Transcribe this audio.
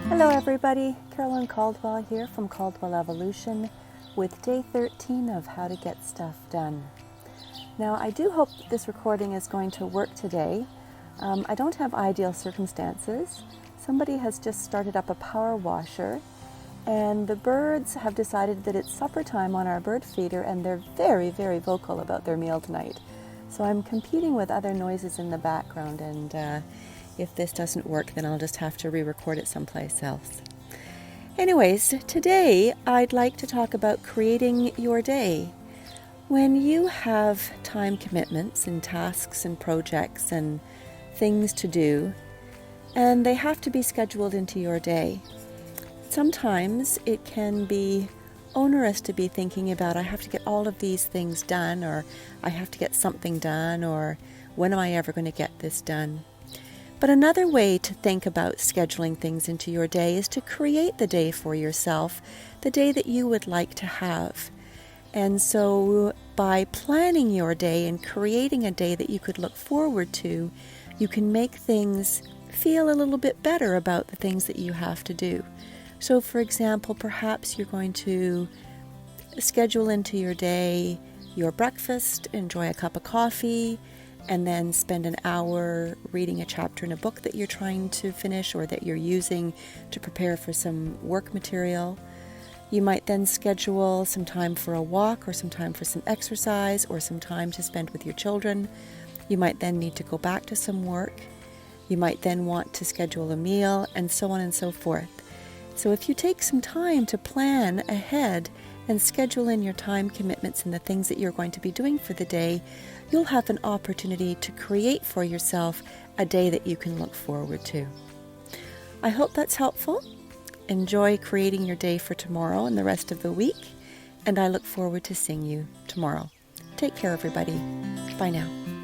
Hello everybody, Carolyn Caldwell here from Caldwell Evolution with day 13 of How to Get Stuff Done. Now I do hope this recording is going to work today. I don't have ideal circumstances. Somebody has just started up a power washer and the birds have decided that it's supper time on our bird feeder and they're very, very vocal about their meal tonight. So I'm competing with other noises in the background and if this doesn't work, then I'll just have to re-record it someplace else. Anyways, today I'd like to talk about creating your day. When you have time commitments and tasks and projects and things to do, and they have to be scheduled into your day, sometimes it can be onerous to be thinking about, I have to get all of these things done, or I have to get something done, or when am I ever going to get this done? But another way to think about scheduling things into your day is to create the day for yourself, the day that you would like to have. And so by planning your day and creating a day that you could look forward to, you can make things feel a little bit better about the things that you have to do. So for example, perhaps you're going to schedule into your day your breakfast, enjoy a cup of coffee, and then spend an hour reading a chapter in a book that you're trying to finish or that you're using to prepare for some work material. You might then schedule some time for a walk or some time for some exercise or some time to spend with your children. You might then need to go back to some work. You might then want to schedule a meal and so on and so forth. So if you take some time to plan ahead and schedule in your time commitments and the things that you're going to be doing for the day, you'll have an opportunity to create for yourself a day that you can look forward to. I hope that's helpful. Enjoy creating your day for tomorrow and the rest of the week, and I look forward to seeing you tomorrow. Take care, everybody. Bye now.